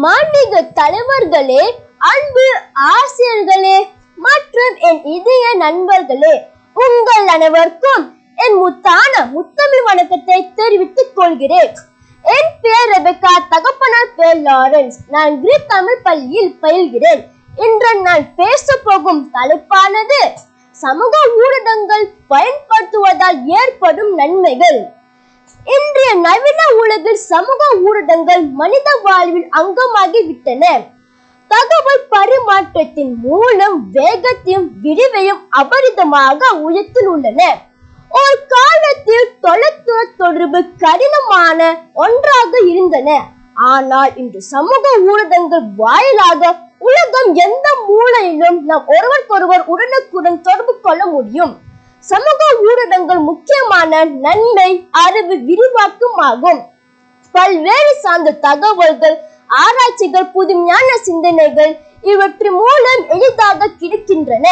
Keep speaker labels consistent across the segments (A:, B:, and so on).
A: மாண்புமிகு தலைவர்களே, அன்பு ஆசிரியர்களே மற்றும் என் இதய நண்பர்களே, உங்கள் அனைவருக்கும் என் முத்தமிழ் வணக்கத்தை தெரிவித்துக் கொள்கிறேன். என் பெயர் ரெபெக்கா, தகப்பனார் பெயர் லாரன்ஸ். நான் கிரீக் தமிழ் பள்ளியில் பயில்கிறேன். இன்று நான் பேச போகும் தலைப்பானது சமூக ஊடகங்கள் பயன்படுத்துவதால் ஏற்படும் நன்மைகள். இன்றைய நவீன உலகில் சமூக ஊடகங்கள் மனித வாழ்வில் அங்கமாகிவிட்டன. தகவல் பரிமாற்றத்தின் மூலம் வேகத்தையும் விரிவையும் அபரிதமாக உயர்த்தில் உள்ளன. ஒரு காலத்தில் தொலைதூர தொடர்பு கடினமான ஒன்றாக இருந்தன. ஆனால் இன்று சமூக ஊடகங்கள் வாயிலாக உலகம் எந்த மூலையிலும் நாம் ஒருவருக்கொருவர் உடனுக்குடன் தொடர்பு கொள்ள முடியும். சமூக ஊடகங்கள் முக்கியமான நன்மை அறிவு விரிவாக்கமாகும். பல்வேறு சார்ந்த தகவல்கள், ஆராய்ச்சிகள், புதுமையான சிந்தனைகள் இவற்றின் மூலம் எளிதாக கிடைக்கின்றன.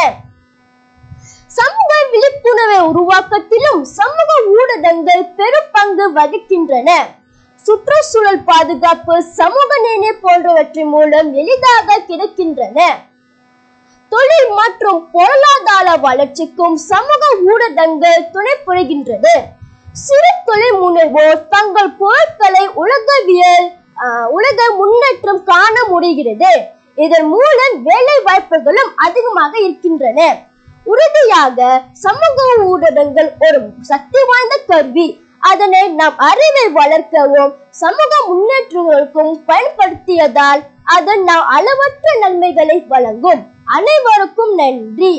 A: சமூக விழிப்புணர்வை உருவாக்கத்திலும் சமூக ஊடகங்கள் பெரும் பங்கு வகிக்கின்றன. சுற்றுச்சூழல் பாதுகாப்பு, சமூக நீதி போன்றவற்றின் மூலம் எளிதாக கிடைக்கின்றன. தொழில் மற்றும் பொருளாதார வளர்ச்சிக்கும் சமூக ஊடகங்கள் துணை புரிகின்றது. சிறு தொழில் முனைவோர் தங்கள் பொருட்களை உலக முன்னேற்றம் காண முடிகிறது. இதன் மூலம் வேலை வாய்ப்புகளும் அதிகமாக இருக்கின்றன. உறுதியாக சமூக ஊடகங்கள் ஒரு சக்தி வாய்ந்த கருவி. அதனை நாம் அறிவை வளர்க்கவும் சமூக முன்னேற்றங்களுக்கும் பயன்படுத்தியதால் அது நாம் அளவற்ற நன்மைகளை வழங்கும். அனைவருக்கும் நன்றி.